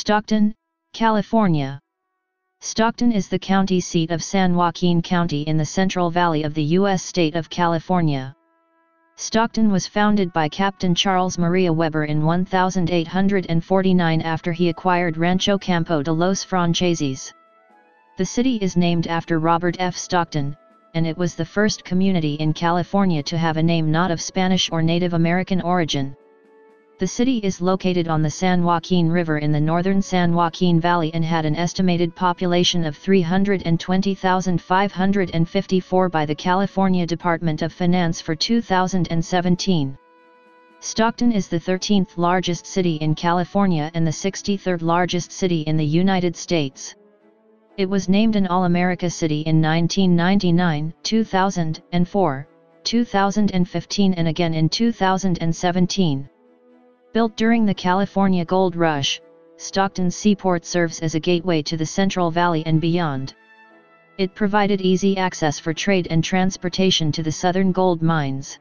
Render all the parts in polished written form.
Stockton, California. Stockton is the county seat of San Joaquin County in the Central Valley of the U.S. state of California. Stockton was founded by Captain Charles Maria Weber in 1849 after he acquired Rancho Campo de los Franceses. The city is named after Robert F. Stockton, and it was the first community in California to have a name not of Spanish or Native American origin. The city is located on the San Joaquin River in the northern San Joaquin Valley and had an estimated population of 320,554 by the California Department of Finance for 2017. Stockton is the 13th largest city in California and the 63rd largest city in the United States. It was named an All-America City in 1999, 2004, 2015 and again in 2017. Built during the California Gold Rush, Stockton's seaport serves as a gateway to the Central Valley and beyond. It provided easy access for trade and transportation to the southern gold mines.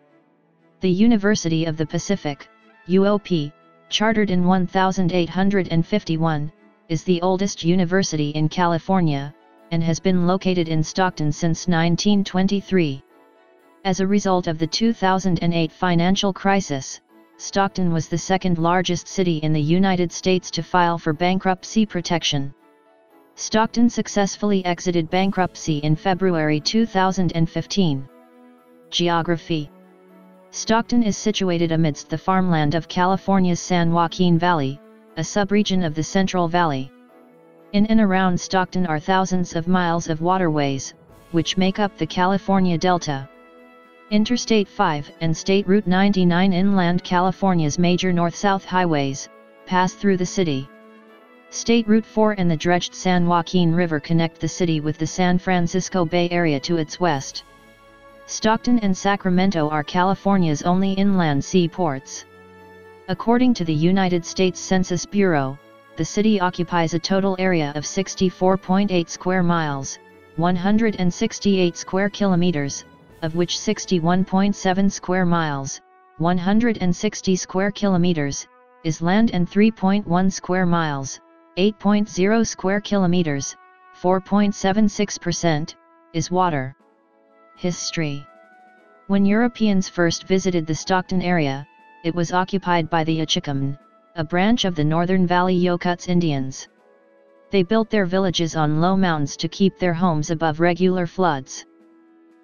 The University of the Pacific, UOP, chartered in 1851, is the oldest university in California, and has been located in Stockton since 1923. As a result of the 2008 financial crisis, Stockton was the second largest city in the United States to file for bankruptcy protection. Stockton successfully exited bankruptcy in February 2015. Geography. Stockton is situated amidst the farmland of California's San Joaquin Valley, a subregion of the Central Valley. In and around Stockton are thousands of miles of waterways, which make up the California Delta. Interstate 5 and State Route 99, inland California's major north-south highways, pass through the city. State Route 4 and the dredged San Joaquin River connect the city with the San Francisco Bay Area to its west. Stockton and Sacramento are California's only inland seaports. According to the United States Census Bureau, the city occupies a total area of 64.8 square miles, 168 square kilometers, of which 61.7 square miles, 160 square kilometers, is land and 3.1 square miles, 8.0 square kilometers, 4.76%, is water. History. When Europeans first visited the Stockton area, it was occupied by the Achikamn, a branch of the Northern Valley Yokuts Indians. They built their villages on low mounds to keep their homes above regular floods.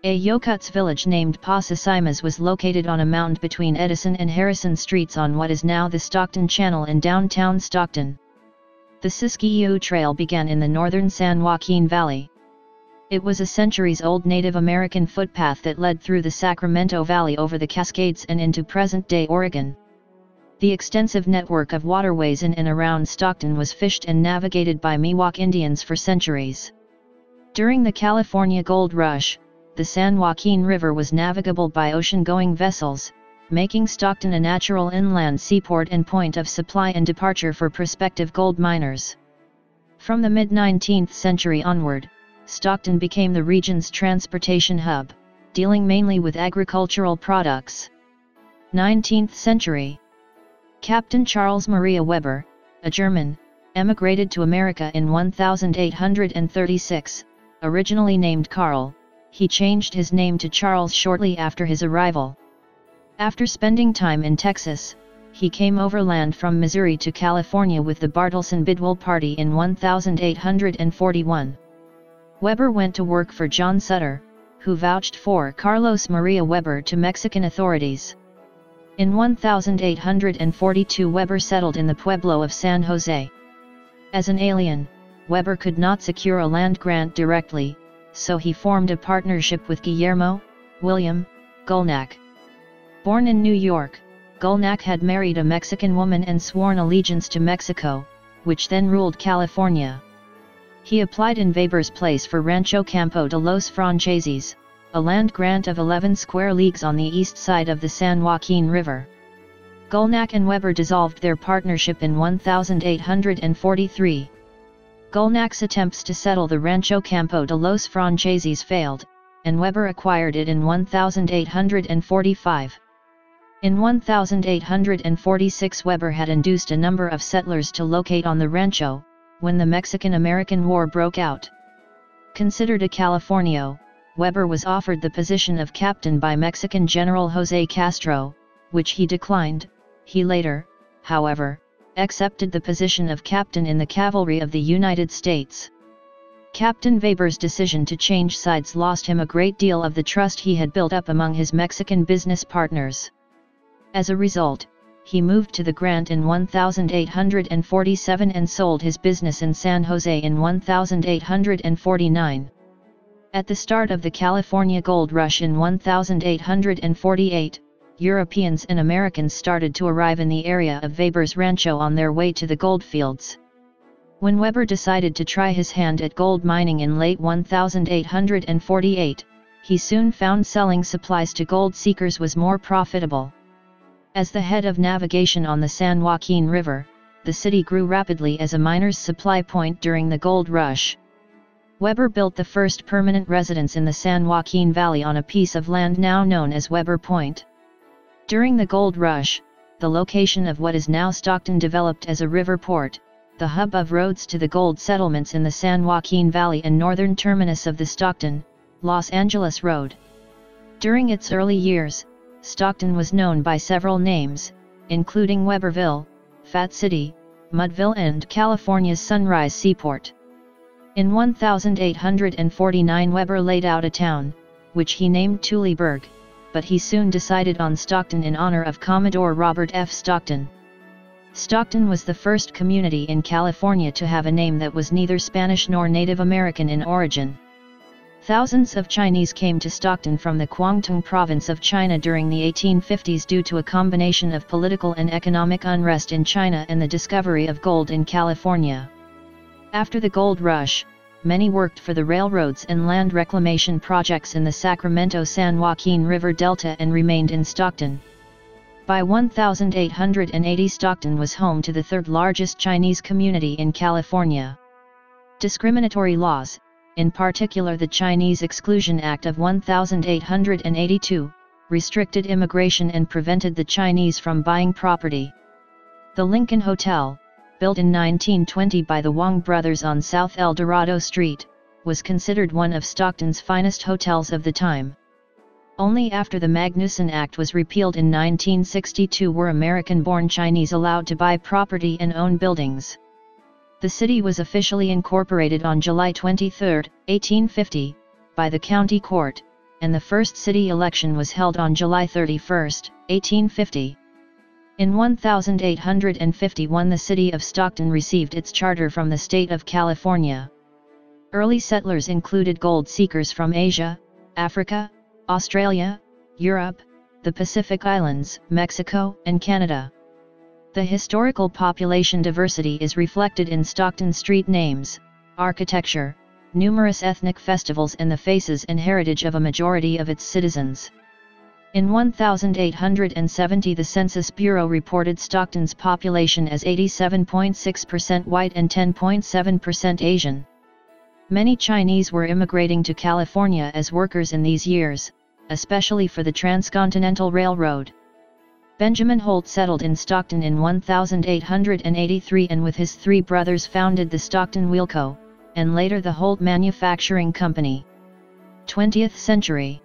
A Yokuts village named Pasasimas was located on a mound between Edison and Harrison Streets on what is now the Stockton Channel in downtown Stockton. The Siskiyou Trail began in the northern San Joaquin Valley. It was a centuries-old Native American footpath that led through the Sacramento Valley over the Cascades and into present-day Oregon. The extensive network of waterways in and around Stockton was fished and navigated by Miwok Indians for centuries. During the California Gold Rush, the San Joaquin River was navigable by ocean-going vessels, making Stockton a natural inland seaport and point of supply and departure for prospective gold miners. From the mid-19th century onward, Stockton became the region's transportation hub, dealing mainly with agricultural products. 19th century. Captain Charles Maria Weber, a German, emigrated to America in 1836, originally named Karl. He changed his name to Charles shortly after his arrival. After spending time in Texas, he came overland from Missouri to California with the Bartleson Bidwell Party in 1841. Weber went to work for John Sutter, who vouched for Carlos Maria Weber to Mexican authorities. In 1842 Weber settled in the pueblo of San Jose. As an alien, Weber could not secure a land grant directly, so he formed a partnership with Guillermo William Gulnack. Born in New York, Gulnack had married a Mexican woman and sworn allegiance to Mexico, which then ruled California. He applied in Weber's place for Rancho Campo de los Franceses, a land grant of 11 square leagues on the east side of the San Joaquin River. Gulnack and Weber dissolved their partnership in 1843. Gulnack's attempts to settle the Rancho Campo de los Franceses failed, and Weber acquired it in 1845. In 1846 Weber had induced a number of settlers to locate on the rancho, when the Mexican-American War broke out. Considered a Californio, Weber was offered the position of captain by Mexican General José Castro, which he declined. He later, however, accepted the position of captain in the cavalry of the United States. Captain Weber's decision to change sides lost him a great deal of the trust he had built up among his Mexican business partners. As a result, he moved to the Grant in 1847 and sold his business in San Jose in 1849. At the start of the California Gold Rush in 1848, Europeans and Americans started to arrive in the area of Weber's rancho on their way to the goldfields. When Weber decided to try his hand at gold mining in late 1848, he soon found selling supplies to gold seekers was more profitable. As the head of navigation on the San Joaquin River, the city grew rapidly as a miner's supply point during the gold rush. Weber built the first permanent residence in the San Joaquin Valley on a piece of land now known as Weber Point. During the gold rush, the location of what is now Stockton developed as a river port, the hub of roads to the gold settlements in the San Joaquin Valley and northern terminus of the Stockton, Los Angeles Road. During its early years, Stockton was known by several names, including Weberville, Fat City, Mudville and California's Sunrise Seaport. In 1849 Weber laid out a town, which he named Tuliburg, but he soon decided on Stockton in honor of Commodore Robert F. Stockton. Stockton was the first community in California to have a name that was neither Spanish nor Native American in origin. Thousands of Chinese came to Stockton from the Guangdong province of China during the 1850s due to a combination of political and economic unrest in China and the discovery of gold in California. After the gold rush, many worked for the railroads and land reclamation projects in the Sacramento-San Joaquin River Delta and remained in Stockton. By 1880 Stockton was home to the third largest Chinese community in California. Discriminatory laws, in particular the Chinese Exclusion Act of 1882, restricted immigration and prevented the Chinese from buying property. The Lincoln Hotel, built in 1920 by the Wong brothers on South El Dorado Street, was considered one of Stockton's finest hotels of the time. Only after the Magnuson Act was repealed in 1962 were American-born Chinese allowed to buy property and own buildings. The city was officially incorporated on July 23, 1850, by the county court, and the first city election was held on July 31, 1850. In 1851 the city of Stockton received its charter from the state of California. Early settlers included gold seekers from Asia, Africa, Australia, Europe, the Pacific Islands, Mexico, and Canada. The historical population diversity is reflected in Stockton street names, architecture, numerous ethnic festivals and the faces and heritage of a majority of its citizens. In 1870 the Census Bureau reported Stockton's population as 87.6% white and 10.7% Asian. Many Chinese were immigrating to California as workers in these years, especially for the Transcontinental Railroad. Benjamin Holt settled in Stockton in 1883 and with his three brothers founded the Stockton Wheel Co., and later the Holt Manufacturing Company. 20th century.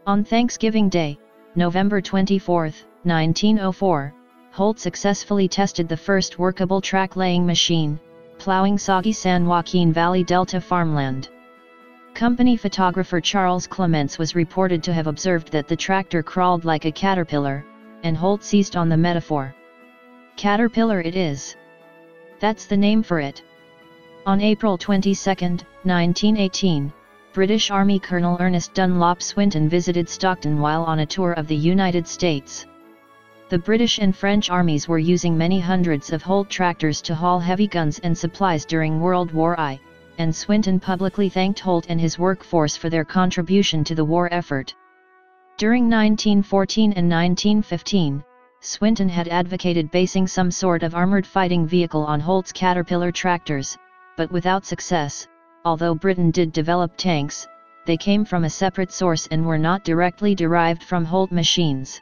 On Thanksgiving Day, November 24, 1904, Holt successfully tested the first workable track-laying machine, plowing soggy San Joaquin Valley Delta farmland. Company photographer Charles Clements was reported to have observed that the tractor crawled like a caterpillar, and Holt seized on the metaphor. Caterpillar it is. That's the name for it. On April 22, 1918, British Army Colonel Ernest Dunlop Swinton visited Stockton while on a tour of the United States. The British and French armies were using many hundreds of Holt tractors to haul heavy guns and supplies during World War I, and Swinton publicly thanked Holt and his workforce for their contribution to the war effort. During 1914 and 1915, Swinton had advocated basing some sort of armored fighting vehicle on Holt's Caterpillar tractors, but without success. Although Britain did develop tanks, they came from a separate source and were not directly derived from Holt machines.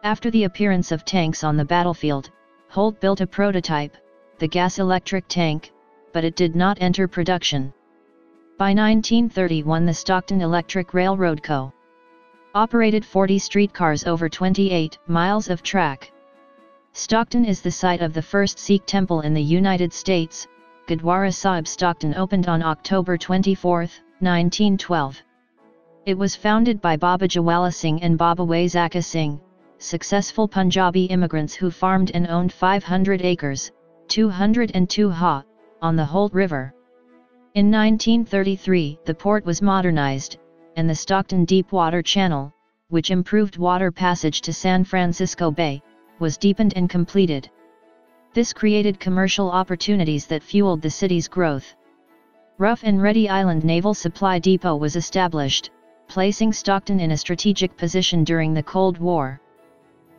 After the appearance of tanks on the battlefield, Holt built a prototype, the gas-electric tank, but it did not enter production. By 1931 the Stockton Electric Railroad Co. operated 40 streetcars over 28 miles of track. Stockton is the site of the first Sikh temple in the United States. Gurdwara Sahib Stockton opened on October 24, 1912. It was founded by Baba Jawala Singh and Baba Waisakha Singh, successful Punjabi immigrants who farmed and owned 500 acres, 202 ha, on the Holt River. In 1933 the port was modernized, and the Stockton Deepwater Channel, which improved water passage to San Francisco Bay, was deepened and completed. This created commercial opportunities that fueled the city's growth. Rough and Ready Island Naval Supply Depot was established, placing Stockton in a strategic position during the Cold War.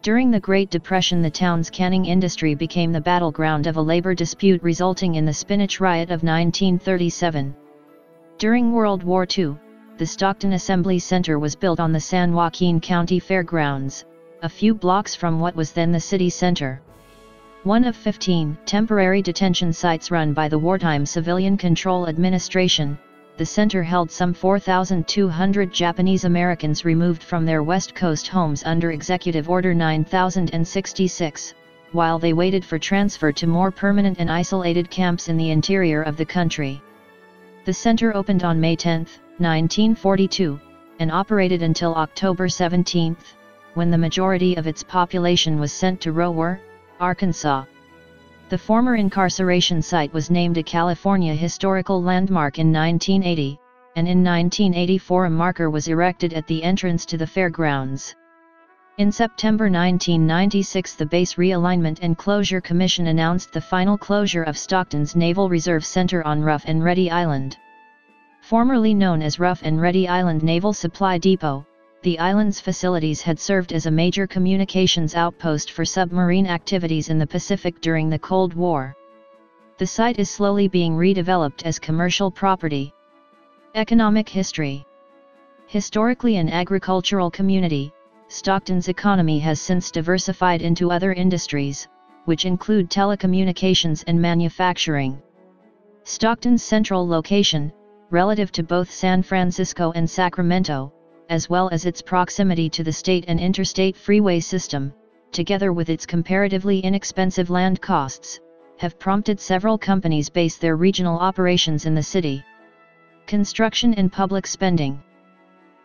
During the Great Depression the town's canning industry became the battleground of a labor dispute resulting in the Spinach Riot of 1937. During World War II, the Stockton Assembly Center was built on the San Joaquin County Fairgrounds, a few blocks from what was then the city center. One of 15 temporary detention sites run by the Wartime Civilian Control Administration, the center held some 4,200 Japanese Americans removed from their West Coast homes under Executive Order 9066, while they waited for transfer to more permanent and isolated camps in the interior of the country. The center opened on May 10, 1942, and operated until October 17, when the majority of its population was sent to Rower, Arkansas. The former incarceration site was named a California Historical Landmark in 1980, and in 1984 a marker was erected at the entrance to the fairgrounds. In September 1996 the Base Realignment and Closure Commission announced the final closure of Stockton's Naval Reserve Center on Rough and Ready Island. Formerly known as Rough and Ready Island Naval Supply Depot, the island's facilities had served as a major communications outpost for submarine activities in the Pacific during the Cold War. The site is slowly being redeveloped as commercial property. Economic history. Historically an agricultural community, Stockton's economy has since diversified into other industries, which include telecommunications and manufacturing. Stockton's central location, relative to both San Francisco and Sacramento, as well as its proximity to the state and interstate freeway system, together with its comparatively inexpensive land costs, have prompted several companies base their regional operations in the city. Construction and public spending.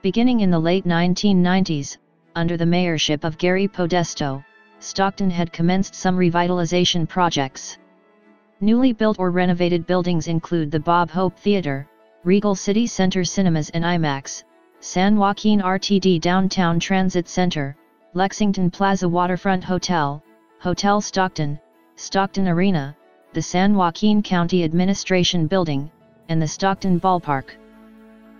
Beginning in the late 1990s, under the mayorship of Gary Podesto, Stockton had commenced some revitalization projects. Newly built or renovated buildings include the Bob Hope Theater, Regal City Center Cinemas and IMAX, San Joaquin RTD Downtown Transit Center, Lexington Plaza Waterfront Hotel, Hotel Stockton, Stockton Arena, the San Joaquin County Administration Building, and the Stockton Ballpark.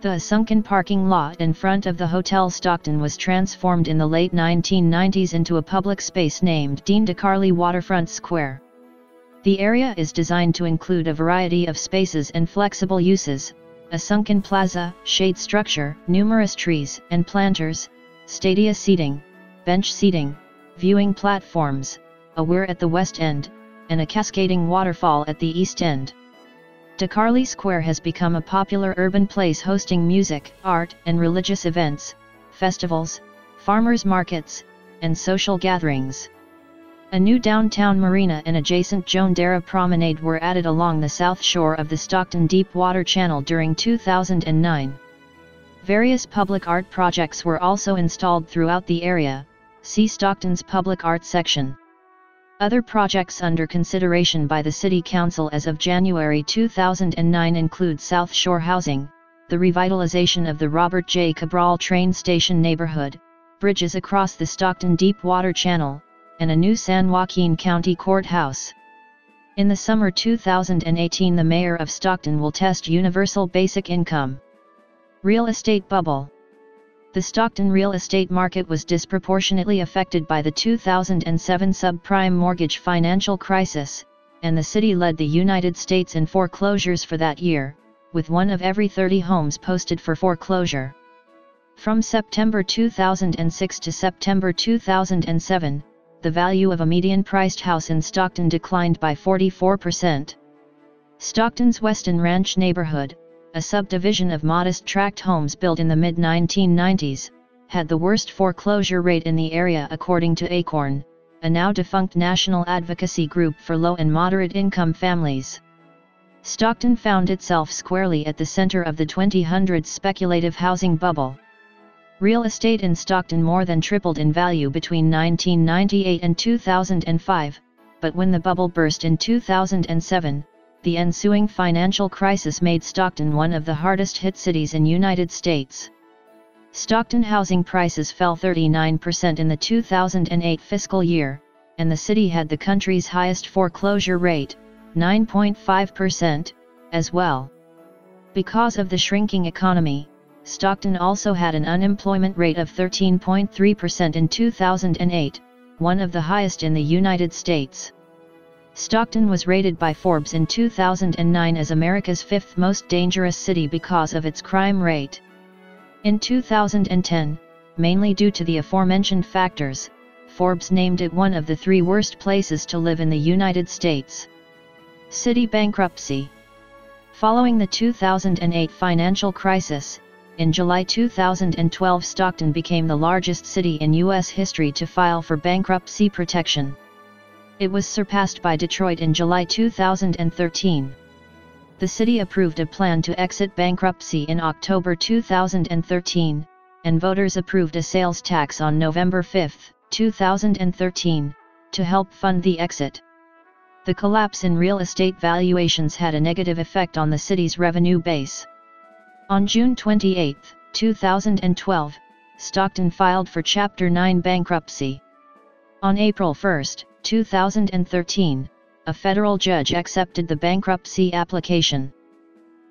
The sunken parking lot in front of the Hotel Stockton was transformed in the late 1990s into a public space named Dean DeCarli Waterfront Square. The area is designed to include a variety of spaces and flexible uses, a sunken plaza, shade structure, numerous trees and planters, stadia seating, bench seating, viewing platforms, a weir at the west end, and a cascading waterfall at the east end. DeCarli Square has become a popular urban place hosting music, art, and religious events, festivals, farmers markets, and social gatherings. A new downtown marina and adjacent Joan Dara Promenade were added along the south shore of the Stockton Deepwater Channel during 2009. Various public art projects were also installed throughout the area. See Stockton's Public Art section. Other projects under consideration by the City Council as of January 2009 include South Shore Housing, the revitalization of the Robert J. Cabral train station neighborhood, bridges across the Stockton Deepwater Channel, and a new San Joaquin County Courthouse. In the summer 2018 the mayor of Stockton will test universal basic income. Real estate bubble. The Stockton real estate market was disproportionately affected by the 2007 subprime mortgage financial crisis, and the city led the United States in foreclosures for that year, with 1 of every 30 homes posted for foreclosure. From September 2006 to September 2007, the value of a median-priced house in Stockton declined by 44%. Stockton's Weston Ranch neighborhood, a subdivision of modest tract homes built in the mid-1990s, had the worst foreclosure rate in the area according to Acorn, a now-defunct national advocacy group for low and moderate-income families. Stockton found itself squarely at the center of the 2000s speculative housing bubble. Real estate in Stockton more than tripled in value between 1998 and 2005, but when the bubble burst in 2007, the ensuing financial crisis made Stockton one of the hardest-hit cities in United States. Stockton housing prices fell 39% in the 2008 fiscal year, and the city had the country's highest foreclosure rate, 9.5%, as well. Because of the shrinking economy, Stockton also had an unemployment rate of 13.3% in 2008, one of the highest in the United States. Stockton was rated by Forbes in 2009 as America's fifth most dangerous city because of its crime rate. In 2010, mainly due to the aforementioned factors, Forbes named it one of the 3 worst places to live in the United States. City bankruptcy. Following the 2008 financial crisis, in July 2012 Stockton became the largest city in U.S. history to file for bankruptcy protection. It was surpassed by Detroit in July 2013. The city approved a plan to exit bankruptcy in October 2013, and voters approved a sales tax on November 5, 2013, to help fund the exit. The collapse in real estate valuations had a negative effect on the city's revenue base. On June 28, 2012, Stockton filed for Chapter 9 bankruptcy. On April 1, 2013, a federal judge accepted the bankruptcy application.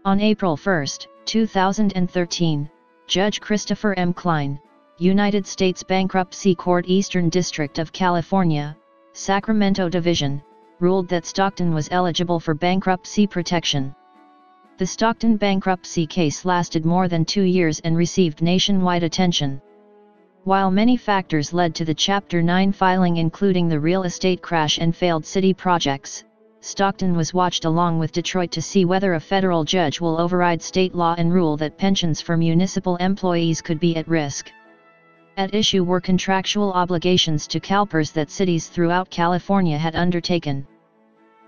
On April 1, 2013, Judge Christopher M. Klein, United States Bankruptcy Court, Eastern District of California, Sacramento Division, ruled that Stockton was eligible for bankruptcy protection. The Stockton bankruptcy case lasted more than 2 years and received nationwide attention. While many factors led to the Chapter 9 filing, including the real estate crash and failed city projects, Stockton was watched along with Detroit to see whether a federal judge will override state law and rule that pensions for municipal employees could be at risk. At issue were contractual obligations to CalPERS that cities throughout California had undertaken.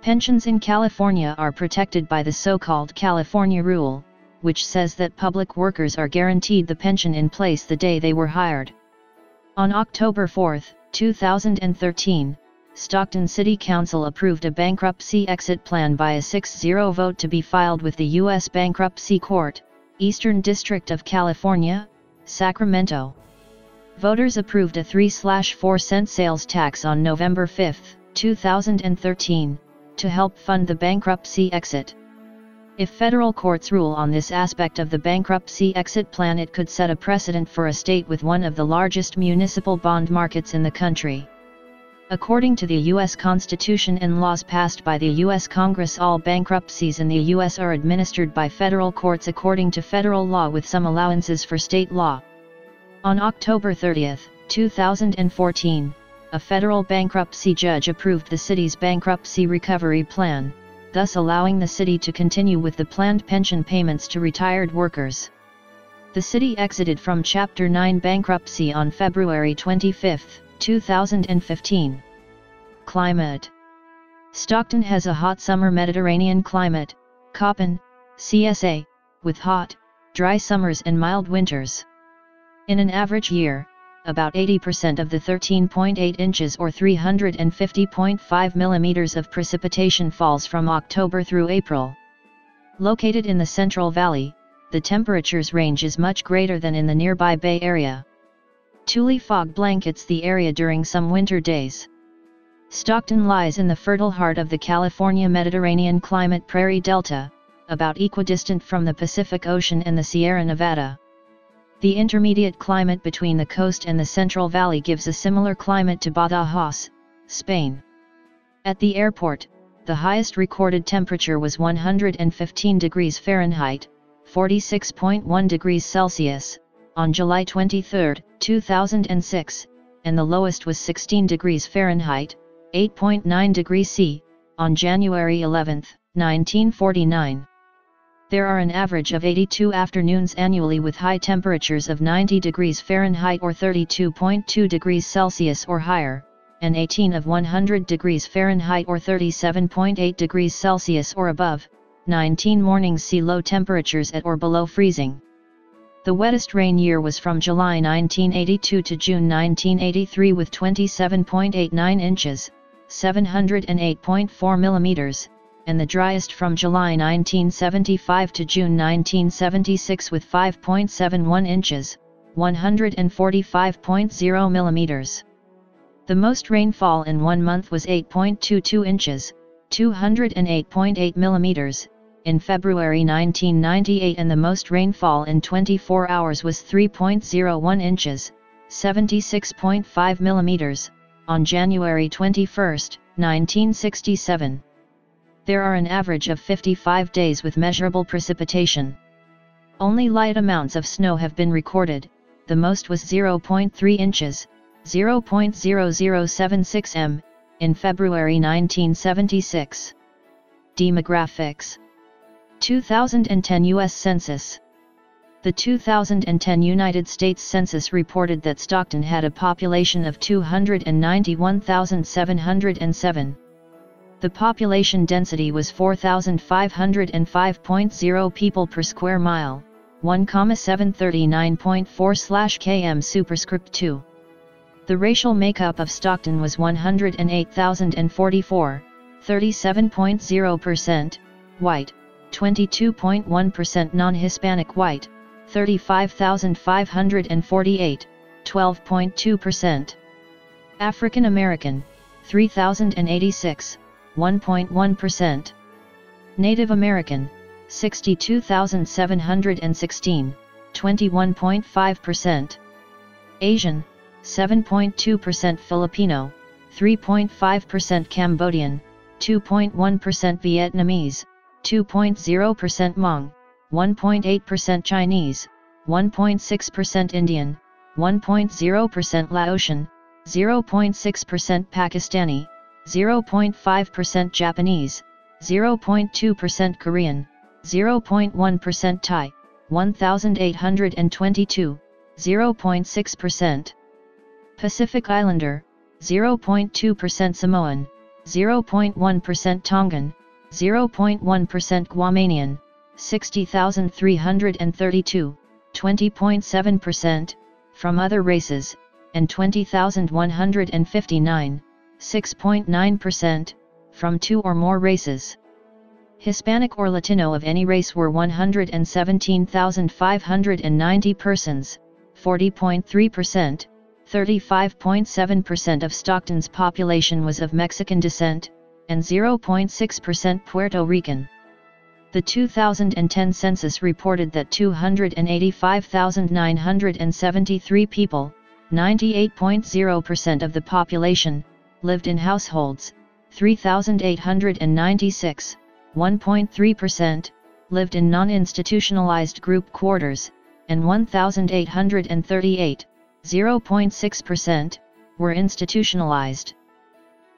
Pensions in California are protected by the so-called California Rule, which says that public workers are guaranteed the pension in place the day they were hired. On October 4, 2013, Stockton City Council approved a bankruptcy exit plan by a 6-0 vote to be filed with the U.S. Bankruptcy Court, Eastern District of California, Sacramento. Voters approved a 3/4 cent sales tax on November 5, 2013, to help fund the bankruptcy exit. If federal courts rule on this aspect of the bankruptcy exit plan, it could set a precedent for a state with one of the largest municipal bond markets in the country. According to the U.S. Constitution and laws passed by the U.S. Congress, all bankruptcies in the U.S. are administered by federal courts according to federal law with some allowances for state law. On October 30, 2014, a federal bankruptcy judge approved the city's bankruptcy recovery plan, thus allowing the city to continue with the planned pension payments to retired workers. The city exited from Chapter 9 bankruptcy on February 25, 2015. Climate. Stockton has a hot summer Mediterranean climate, Köppen, CSA, with hot, dry summers and mild winters. In an average year, about 80% of the 13.8 inches or 350.5 millimeters of precipitation falls from October through April. Located in the Central Valley, the temperature's range is much greater than in the nearby Bay Area. Tule fog blankets the area during some winter days. Stockton lies in the fertile heart of the California Mediterranean climate prairie delta, about equidistant from the Pacific Ocean and the Sierra Nevada. The intermediate climate between the coast and the Central Valley gives a similar climate to Badajoz, Spain. At the airport, the highest recorded temperature was 115 degrees Fahrenheit, 46.1 degrees Celsius, on July 23, 2006, and the lowest was 16 degrees Fahrenheit, 8.9 degrees C, on January 11, 1949. There are an average of 82 afternoons annually with high temperatures of 90 degrees Fahrenheit or 32.2 degrees Celsius or higher, and 18 of 100 degrees Fahrenheit or 37.8 degrees Celsius or above. 19 mornings see low temperatures at or below freezing. The wettest rain year was from July 1982 to June 1983 with 27.89 inches, 708.4 millimeters, and the driest from July 1975 to June 1976 with 5.71 inches, 145.0 millimeters. The most rainfall in one month was 8.22 inches, 208.8 millimeters, in February 1998, and the most rainfall in 24 hours was 3.01 inches, 76.5 millimeters, on January 21, 1967. There are an average of 55 days with measurable precipitation. Only light amounts of snow have been recorded, the most was 0.3 inches, 0.0076 m, in February 1976. Demographics. 2010 U.S. Census. The 2010 United States Census reported that Stockton had a population of 291,707. The population density was 4,505.0 people per square mile, 1,739.4/km superscript 2. The racial makeup of Stockton was 108,044, 37.0% white, 22.1% non-Hispanic white, 35,548, 12.2%. African American, 3,086, 1.1%. Native American, 62,716, 21.5%. Asian, 7.2% Filipino, 3.5% Cambodian, 2.1% Vietnamese, 2.0% Hmong, 1.8% Chinese, 1.6% Indian, 1.0% Laotian, 0.6% Pakistani, 0.5% Japanese, 0.2% Korean, 0.1% Thai, 1,822, 0.6%. Pacific Islander, 0.2% Samoan, 0.1% Tongan, 0.1% Guamanian, 60,332, 20.7%, from other races, and 20,159, 6.9%, from two or more races. Hispanic or Latino of any race were 117,590 persons, 40.3%, 35.7% of Stockton's population was of Mexican descent, and 0.6% Puerto Rican. The 2010 census reported that 285,973 people, 98.0% of the population, lived in households, 3,896, 1.3%, lived in non-institutionalized group quarters, and 1,838, 0.6%, were institutionalized.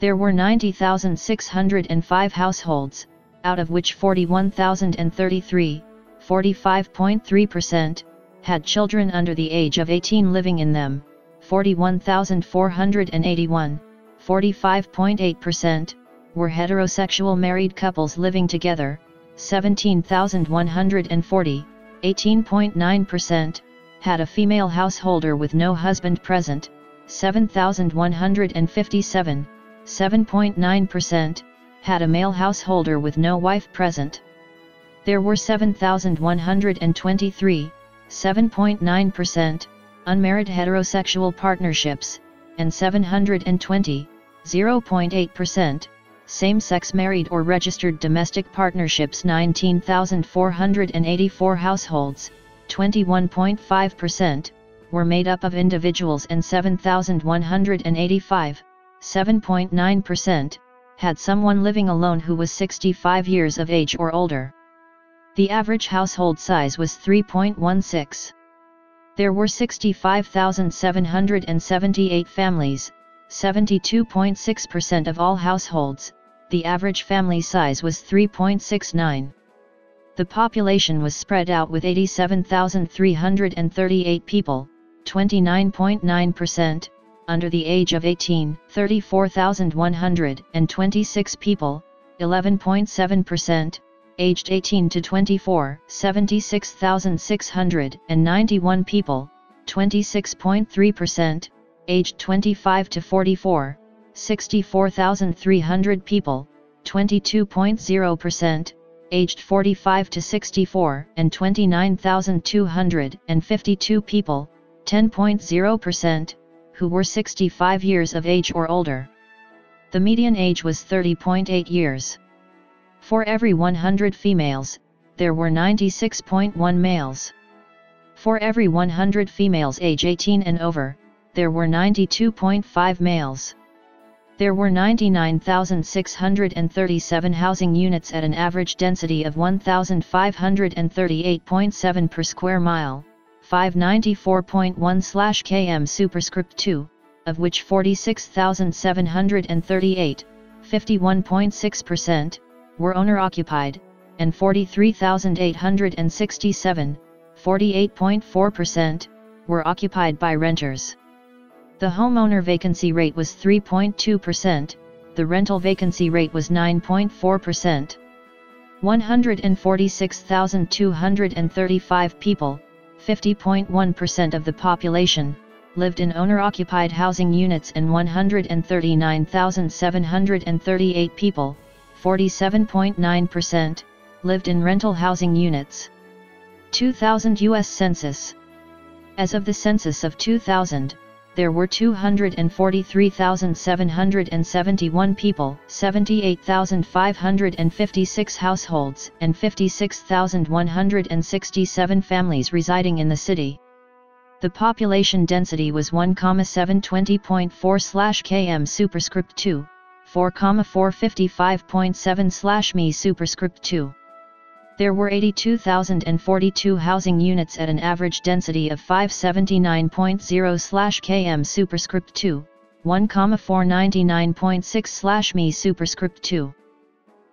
There were 90,605 households, out of which 41,033, 45.3%, had children under the age of 18 living in them, 41,481, 45.8%, were heterosexual married couples living together, 17,140, 18.9%, had a female householder with no husband present, 7,157, 7.9%, had a male householder with no wife present. There were 7,123, 7.9%, unmarried heterosexual partnerships, and 720, 0.8%, same-sex married or registered domestic partnerships. 19,484 households, 21.5%, were made up of individuals, and 7,185, 7.9%, had someone living alone who was 65 years of age or older. The average household size was 3.16. There were 65,778 families, 72.6% of all households. The average family size was 3.69. The population was spread out with 87,338 people, 29.9%, under the age of 18, 34,126 people, 11.7%, aged 18 to 24, 76,691 people, 26.3%, aged 25 to 44, 64,300 people, 22.0%, aged 45 to 64, and 29,252 people, 10.0%, who were 65 years of age or older. The median age was 30.8 years. For every 100 females, there were 96.1 males. For every 100 females age 18 and over, there were 92.5 males. There were 99,637 housing units at an average density of 1,538.7 per square mile, 594.1/km superscript 2, of which 46,738, 51.6%, were owner-occupied, and 43,867, 48.4%, were occupied by renters. The homeowner vacancy rate was 3.2%, the rental vacancy rate was 9.4%. 146,235 people, 50.1% of the population, lived in owner-occupied housing units, and 139,738 people, 47.9%, lived in rental housing units. 2000 U.S. Census. As of the census of 2000, there were 243,771 people, 78,556 households, and 56,167 families residing in the city. The population density was 1,720.4/km superscript 2, 4,455.7/mi superscript 2. There were 82,042 housing units at an average density of 579.0/km superscript 2, 1,499.6/mi superscript 2.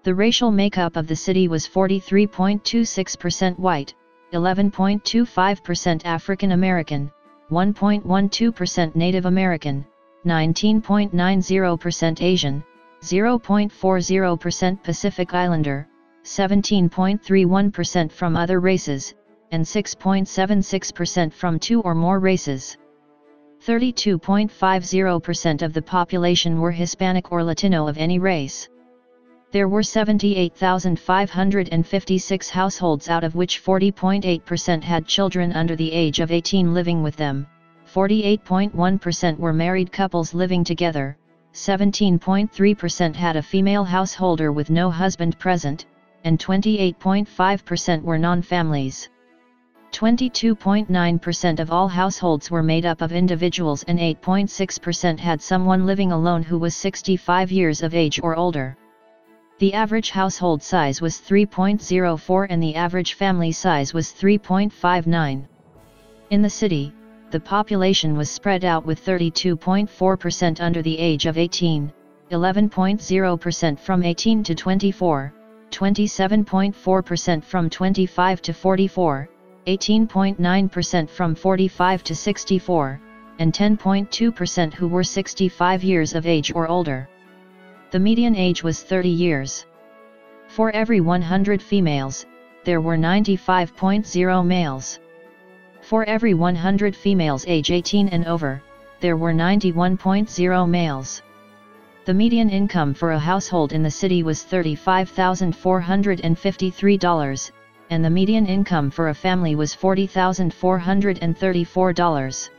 The racial makeup of the city was 43.26% white, 11.25% African American, 1.12% Native American, 19.90% Asian, 0.40% Pacific Islander, 17.31% from other races, and 6.76% from two or more races. 32.50% of the population were Hispanic or Latino of any race. There were 78,556 households, out of which 40.8% had children under the age of 18 living with them, 48.1% were married couples living together, 17.3% had a female householder with no husband present, and 28.5% were non-families. 22.9% of all households were made up of individuals, and 8.6% had someone living alone who was 65 years of age or older. The average household size was 3.04 and the average family size was 3.59. In the city, the population was spread out with 32.4% under the age of 18, 11.0% from 18 to 24, 27.4% from 25 to 44, 18.9% from 45 to 64, and 10.2% who were 65 years of age or older. The median age was 30 years. For every 100 females, there were 95.0 males. For every 100 females age 18 and over, there were 91.0 males. The median income for a household in the city was $35,453, and the median income for a family was $40,434.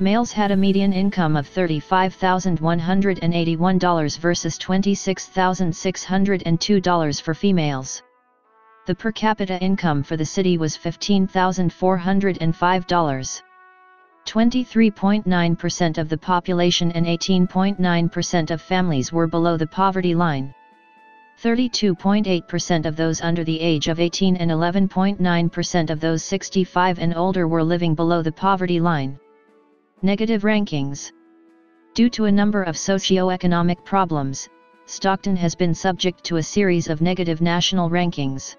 Males had a median income of $35,181 versus $26,602 for females. The per capita income for the city was $15,405. 23.9% of the population and 18.9% of families were below the poverty line. 32.8% of those under the age of 18 and 11.9% of those 65 and older were living below the poverty line. Negative rankings. Due to a number of socio-economic problems, Stockton has been subject to a series of negative national rankings.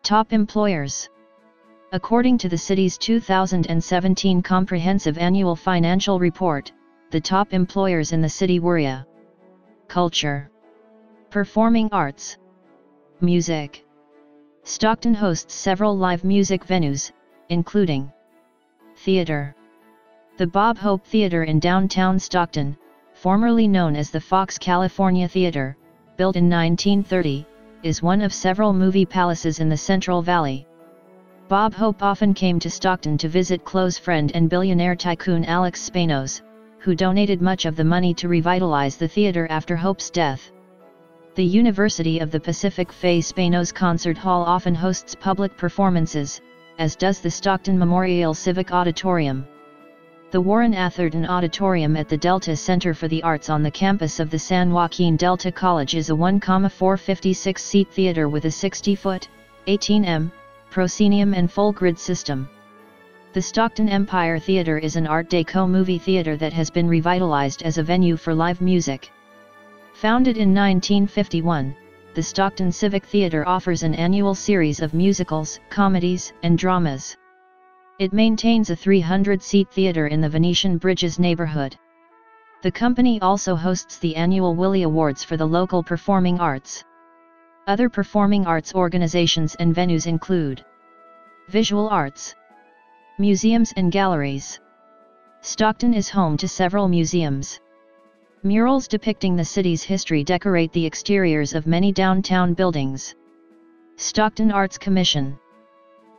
Top employers. According to the city's 2017 Comprehensive Annual Financial Report, the top employers in the city were culture, performing arts, music. Stockton hosts several live music venues, including theater. The Bob Hope Theater in downtown Stockton, formerly known as the Fox California Theater, built in 1930, is one of several movie palaces in the Central Valley. Bob Hope often came to Stockton to visit close friend and billionaire tycoon Alex Spanos, who donated much of the money to revitalize the theater after Hope's death. The University of the Pacific Fay Spanos Concert Hall often hosts public performances, as does the Stockton Memorial Civic Auditorium. The Warren Atherton Auditorium at the Delta Center for the Arts on the campus of the San Joaquin Delta College is a 1,456-seat theater with a 60-foot, 18M, proscenium and full-grid system. The Stockton Empire Theater is an Art Deco movie theater that has been revitalized as a venue for live music. Founded in 1951, the Stockton Civic Theater offers an annual series of musicals, comedies, and dramas. It maintains a 300-seat theater in the Venetian Bridges neighborhood. The company also hosts the annual Willie Awards for the local performing arts. Other performing arts organizations and venues include visual arts, museums and galleries. Stockton is home to several museums. Murals depicting the city's history decorate the exteriors of many downtown buildings. Stockton Arts Commission.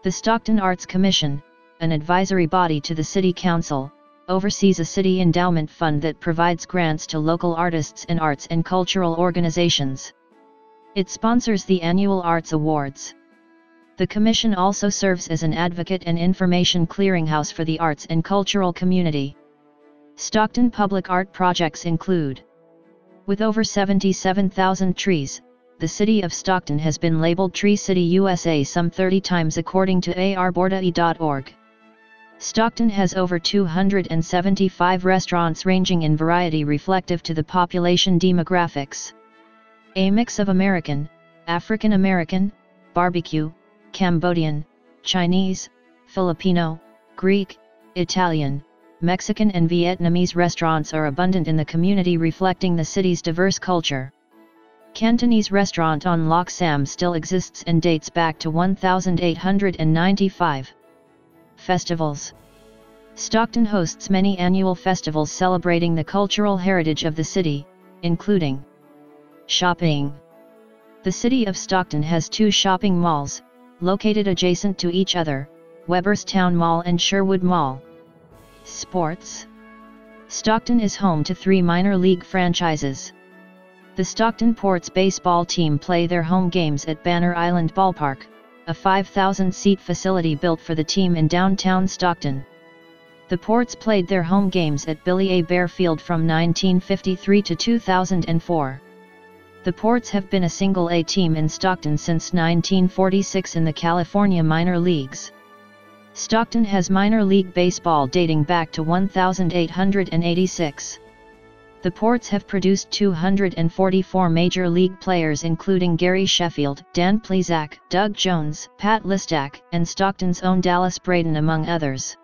The Stockton Arts Commission, an advisory body to the City Council, oversees a city endowment fund that provides grants to local artists and arts and cultural organizations. It sponsors the annual Arts Awards. The commission also serves as an advocate and information clearinghouse for the arts and cultural community. Stockton public art projects include: with over 77,000 trees, the city of Stockton has been labeled Tree City USA some 30 times according to arbordae.org. Stockton has over 275 restaurants ranging in variety reflective to the population demographics. A mix of American, African American, barbecue, Cambodian, Chinese, Filipino, Greek, Italian, Mexican and Vietnamese restaurants are abundant in the community reflecting the city's diverse culture. Cantonese restaurant on Loch Sam still exists and dates back to 1895. Festivals. Stockton hosts many annual festivals celebrating the cultural heritage of the city, including shopping. The city of Stockton has two shopping malls, located adjacent to each other, Weberstown Mall and Sherwood Mall. Sports. Stockton is home to 3 minor league franchises. The Stockton Ports baseball team play their home games at Banner Island Ballpark, a 5,000-seat facility built for the team in downtown Stockton. The Ports played their home games at Billy A. Bear Field from 1953 to 2004. The Ports have been a single-A team in Stockton since 1946 in the California minor leagues. Stockton has minor league baseball dating back to 1886. The Ports have produced 244 major league players including Gary Sheffield, Dan Plesac, Doug Jones, Pat Listak, and Stockton's own Dallas Braden among others.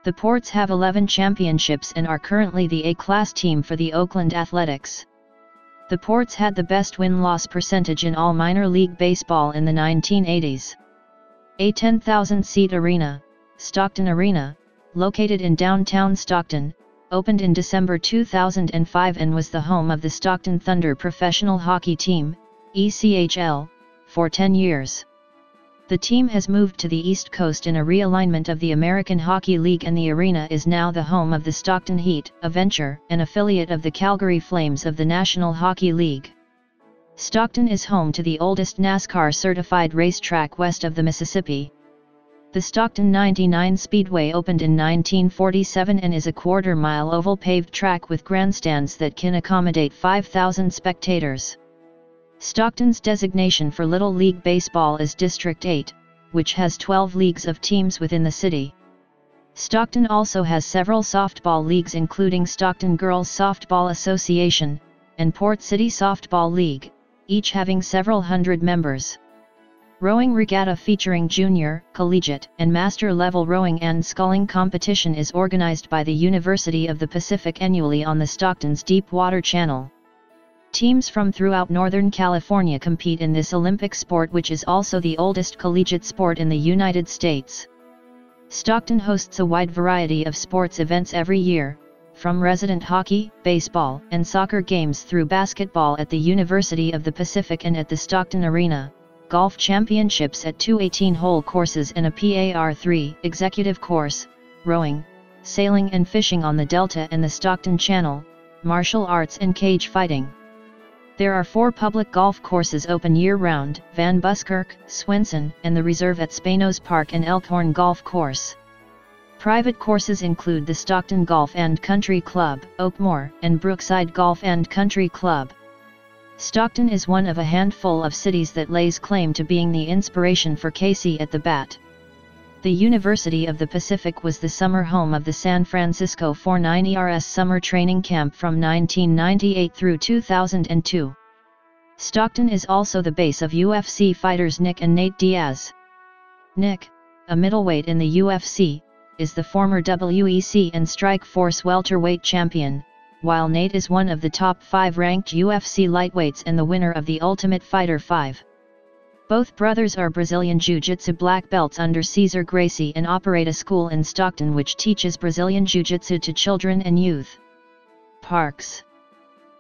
The Ports have 11 championships and are currently the A-class team for the Oakland Athletics. The Ports had the best win-loss percentage in all minor league baseball in the 1980s. A 10,000-seat arena, Stockton Arena, located in downtown Stockton, opened in December 2005 and was the home of the Stockton Thunder professional hockey team, ECHL, for 10 years. The team has moved to the East Coast in a realignment of the American Hockey League, and the arena is now the home of the Stockton Heat, a venture and affiliate of the Calgary Flames of the National Hockey League. Stockton is home to the oldest NASCAR-certified racetrack west of the Mississippi. The Stockton 99 Speedway opened in 1947 and is a quarter-mile oval paved track with grandstands that can accommodate 5,000 spectators. Stockton's designation for Little League Baseball is District 8, which has 12 leagues of teams within the city. Stockton also has several softball leagues including Stockton Girls Softball Association, and Port City Softball League, each having several hundred members. Rowing regatta featuring junior, collegiate, and master-level rowing and sculling competition is organized by the University of the Pacific annually on the Stockton's Deep Water Channel. Teams from throughout Northern California compete in this Olympic sport, which is also the oldest collegiate sport in the United States. Stockton hosts a wide variety of sports events every year, from resident hockey, baseball, and soccer games through basketball at the University of the Pacific and at the Stockton Arena, golf championships at 2 18-hole courses and a PAR3 executive course, rowing, sailing and fishing on the Delta and the Stockton Channel, martial arts and cage fighting. There are 4 public golf courses open year-round: Van Buskirk, Swenson, and the Reserve at Spanos Park and Elkhorn Golf Course. Private courses include the Stockton Golf and Country Club, Oakmore, and Brookside Golf and Country Club. Stockton is one of a handful of cities that lays claim to being the inspiration for Casey at the bat. The University of the Pacific was the summer home of the San Francisco 49ers summer training camp from 1998 through 2002. Stockton is also the base of UFC fighters Nick and Nate Diaz. Nick, a middleweight in the UFC, is the former WEC and Strikeforce welterweight champion, while Nate is one of the top 5 ranked UFC lightweights and the winner of the Ultimate Fighter 5. Both brothers are Brazilian Jiu-Jitsu black belts under Cesar Gracie and operate a school in Stockton which teaches Brazilian Jiu-Jitsu to children and youth. Parks.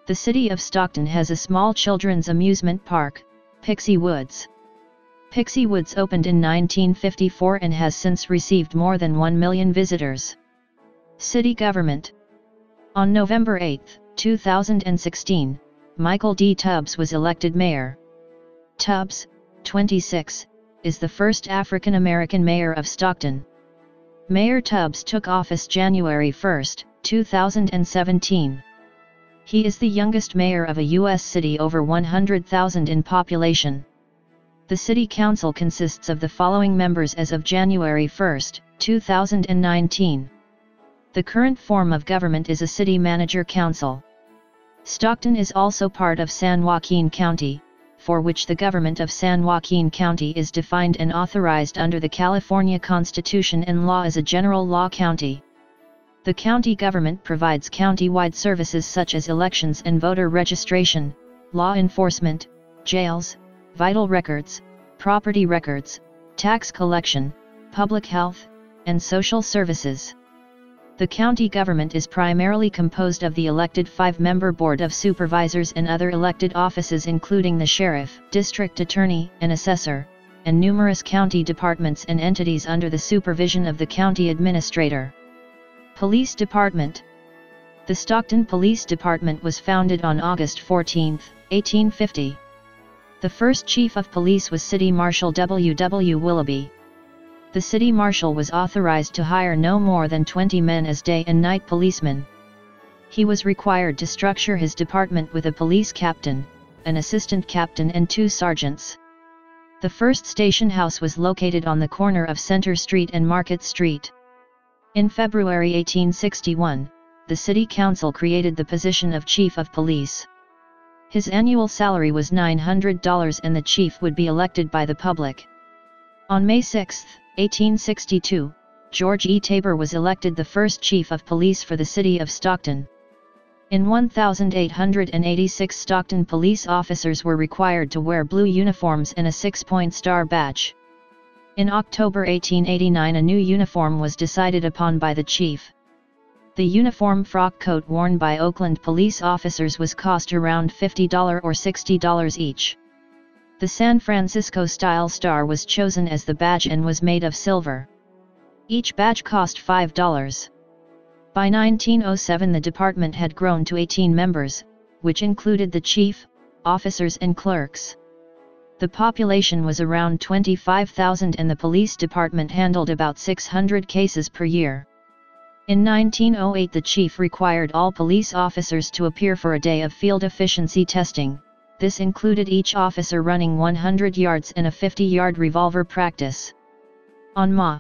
The city of Stockton has a small children's amusement park, Pixie Woods. Pixie Woods opened in 1954 and has since received more than 1 million visitors. City government. On November 8, 2016, Michael D. Tubbs was elected mayor. Tubbs, 26, is the first African American mayor of Stockton. Mayor Tubbs took office January 1, 2017. He is the youngest mayor of a U.S. city over 100,000 in population. The city council consists of the following members as of January 1, 2019. The current form of government is a city manager council. Stockton is also part of San Joaquin County, for which the government of San Joaquin County is defined and authorized under the California Constitution and law as a general law county. The county government provides county-wide services such as elections and voter registration, law enforcement, jails, vital records, property records, tax collection, public health, and social services. The county government is primarily composed of the elected 5-member Board of Supervisors and other elected offices including the sheriff, district attorney, and assessor, and numerous county departments and entities under the supervision of the county administrator. Police Department. The Stockton Police Department was founded on August 14, 1850. The first chief of police was City Marshal W. W. Willoughby. The city marshal was authorized to hire no more than 20 men as day and night policemen. He was required to structure his department with a police captain, an assistant captain and 2 sergeants. The first station house was located on the corner of Center Street and Market Street. In February 1861, the city council created the position of chief of police. His annual salary was $900 and the chief would be elected by the public. On May 6, 1862, George E. Tabor was elected the first chief of police for the city of Stockton. In 1886 Stockton police officers were required to wear blue uniforms and a 6-point star badge. In October 1889 a new uniform was decided upon by the chief. The uniform frock coat worn by Oakland police officers was cost around $50 or $60 each. The San Francisco-style star was chosen as the badge and was made of silver. Each badge cost $5. By 1907 the department had grown to 18 members, which included the chief, officers and clerks. The population was around 25,000 and the police department handled about 600 cases per year. In 1908 the chief required all police officers to appear for a day of field efficiency testing, This included each officer running 100 yards and a 50-yard revolver practice. On Ma.